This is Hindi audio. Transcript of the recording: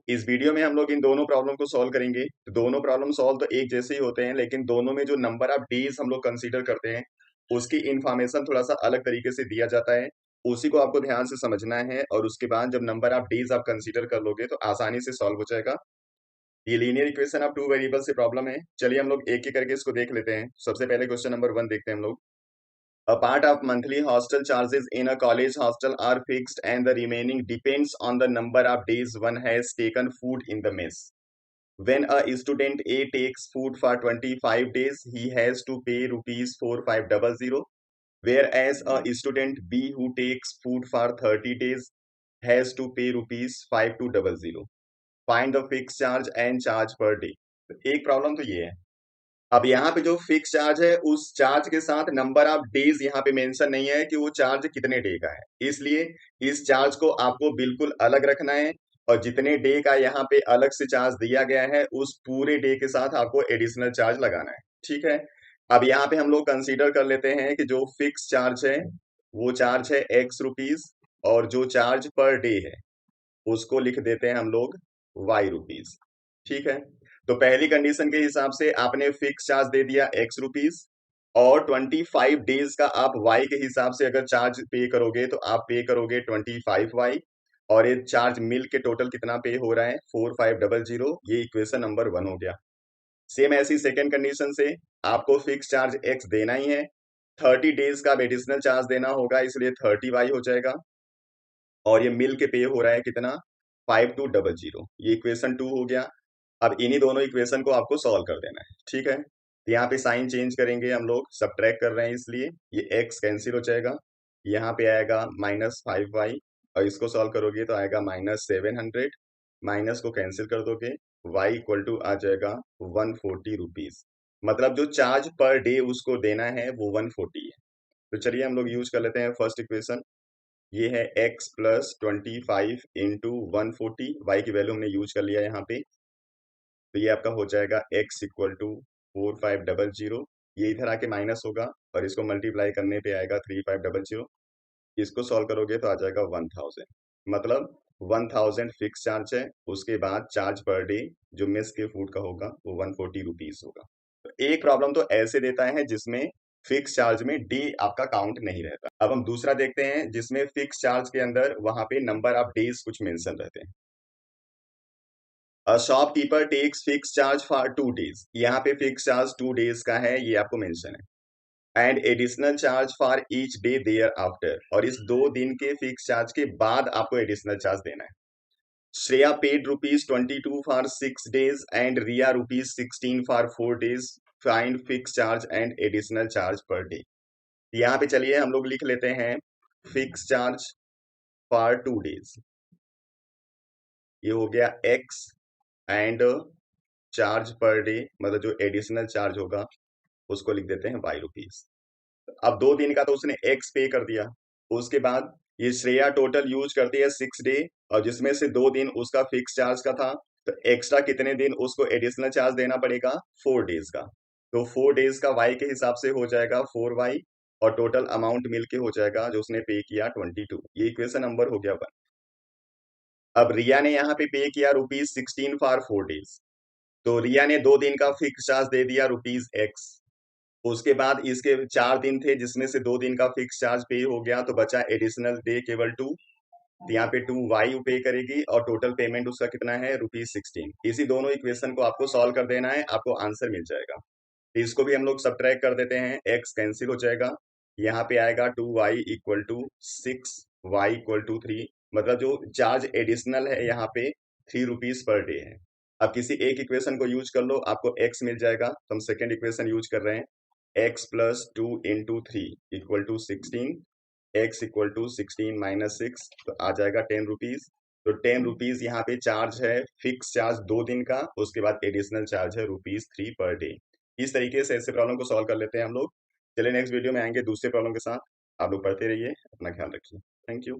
इस वीडियो में हम लोग इन दोनों प्रॉब्लम को सॉल्व करेंगे। तो दोनों प्रॉब्लम सॉल्व तो एक जैसे ही होते हैं, लेकिन दोनों में जो नंबर ऑफ डेज हम लोग कंसीडर करते हैं उसकी इंफॉर्मेशन थोड़ा सा अलग तरीके से दिया जाता है। उसी को आपको ध्यान से समझना है और उसके बाद जब नंबर ऑफ डेज आप कंसीडर कर लोगे तो आसानी से सॉल्व हो जाएगा। ये linear equation of two variable से प्रॉब्लम है। चलिए हम लोग एक एक करके इसको देख लेते हैं। सबसे पहले क्वेश्चन नंबर 1 देखते हैं हम लोग। A part of monthly hostel charges in a college hostel are fixed and the remaining depends on the number of days one has taken food in the mess. When a student A takes food for 25 days, he has to pay rupees 4500, whereas a student B who takes food for 30 days has to pay rupees 5200. Find the fixed charge and charge per day. एक प्रॉब्लम तो ये है। अब यहाँ पे जो फिक्स चार्ज है उस चार्ज के साथ नंबर ऑफ डेज यहाँ पे मेंशन नहीं है कि वो चार्ज कितने डे का है, इसलिए इस चार्ज को आपको बिल्कुल अलग रखना है और जितने डे का यहाँ पे अलग से चार्ज दिया गया है उस पूरे डे के साथ आपको एडिशनल चार्ज लगाना है। ठीक है। अब यहाँ पे हम लोग कंसीडर कर लेते हैं कि जो फिक्स चार्ज है वो चार्ज है एक्स रुपीज और जो चार्ज पर डे है उसको लिख देते हैं हम लोग वाई रुपीज। ठीक है। तो पहली कंडीशन के हिसाब से आपने फिक्स चार्ज दे दिया एक्स रुपीज और 25 डेज का आप वाई के हिसाब से अगर चार्ज पे करोगे तो आप पे करोगे 25 वाई और ये चार्ज मिल के टोटल कितना पे हो रहा है 4500। ये इक्वेशन नंबर 1 हो गया। सेम ऐसी सेकेंड कंडीशन से आपको फिक्स चार्ज एक्स देना ही है, 30 डेज का एडिशनल चार्ज देना होगा इसलिए 30 वाई हो जाएगा और ये मिल के पे हो रहा है कितना 5200। ये इक्वेशन 2 हो गया। अब इन्हीं दोनों इक्वेशन को आपको सॉल्व कर देना है। ठीक है। तो यहाँ पे साइन चेंज करेंगे, हम लोग सब्ट्रैक्ट कर रहे हैं इसलिए ये x कैंसिल हो जाएगा। यहाँ पे आएगा -5y और इसको सॉल्व करोगे तो आएगा -700। माइनस को कैंसिल कर दोगे, y इक्वल टू आ जाएगा 140 रुपीज। मतलब जो चार्ज पर डे उसको देना है वो 140 है। तो चलिए हम लोग यूज कर लेते हैं फर्स्ट इक्वेशन। ये है x प्लस 25 इंटू 140। वाई की वैल्यू हमने यूज कर लिया यहाँ पे। तो ये आपका हो जाएगा x इक्वल टू 4500। ये इधर आके माइनस होगा और इसको मल्टीप्लाई करने पे आएगा 3500। इसको सॉल्व करोगे तो आ जाएगा 1000। मतलब 1000 फिक्स चार्ज है, उसके बाद चार्ज पर डे जो मेस के फूड का होगा वो 140 रुपीज होगा। तो एक प्रॉब्लम तो ऐसे देता है जिसमें फिक्स चार्ज में डे आपका काउंट नहीं रहता। अब हम दूसरा देखते हैं जिसमें फिक्स चार्ज के अंदर वहां पे नंबर ऑफ डेज कुछ मेंशन रहते हैं। Shopkeeper takes fix charge for 2 days। यहाँ पे फिक्स चार्ज 2 days का है, ये आपको मेंशन है। And additional charge for each day thereafter, और इस 2 दिन के फिक्स चार्ज के बाद आपको एडिशनल चार्ज देना है। Shreya paid ₹22 for 6 days and Riya ₹16 for 4 days। Find fix charge and additional charge per day. यहाँ पे चलिए हम लोग लिख लेते हैं फिक्स चार्ज फॉर 2 days। ये हो गया x and charge per day मतलब जो एडिशनल चार्ज होगा उसको लिख देते हैं वाई रुपीज। अब 2 दिन का तो उसने एक्स पे कर दिया, उसके बाद ये श्रेया टोटल यूज करती है 6 डे और जिसमें से 2 दिन उसका फिक्स चार्ज का था, तो एक्स्ट्रा कितने दिन उसको एडिशनल चार्ज देना पड़ेगा 4 डेज का। तो 4 डेज का वाई के हिसाब से हो जाएगा 4y और टोटल अमाउंट मिलके हो जाएगा जो उसने पे किया 22। ये इक्वेशन नंबर हो गया 1। अब रिया ने यहाँ पे किया ₹16 फॉर 4 days। तो रिया ने 2 दिन का फिक्स चार्ज दे दिया ₹x। उसके बाद इसके 4 दिन थे जिसमें से 2 दिन का फिक्स चार्ज पे हो गया तो बचा एडिशनल डे केवल 2। तो यहाँ पे 2y पे करेगी और टोटल पेमेंट उसका कितना है ₹16। इसी दोनों इक्वेशन को आपको सॉल्व कर देना है, आपको आंसर मिल जाएगा। तो इसको भी हम लोग सब्ट्रैक्ट कर देते हैं, x कैंसिल हो जाएगा। यहाँ पे आएगा 2y equal to 6, y equal to 3। मतलब जो चार्ज एडिशनल है यहाँ पे 3 रुपीज पर डे है। अब किसी एक इक्वेशन को यूज कर लो, आपको x मिल जाएगा। तो हम सेकेंड इक्वेशन यूज कर रहे हैं, x plus 2 into 3 equal to 16। x equal to 16 minus 6 तो आ जाएगा 10 रुपीज। तो 10 रुपीज यहाँ पे चार्ज है फिक्स चार्ज 2 दिन का, उसके बाद एडिशनल चार्ज है ₹3 पर डे। इस तरीके से ऐसे प्रॉब्लम को सॉल्व कर लेते हैं हम लोग। चलिए नेक्स्ट वीडियो में आएंगे दूसरे प्रॉब्लम के साथ। आप लोग पढ़ते रहिए, अपना ख्याल रखिए। Thank you.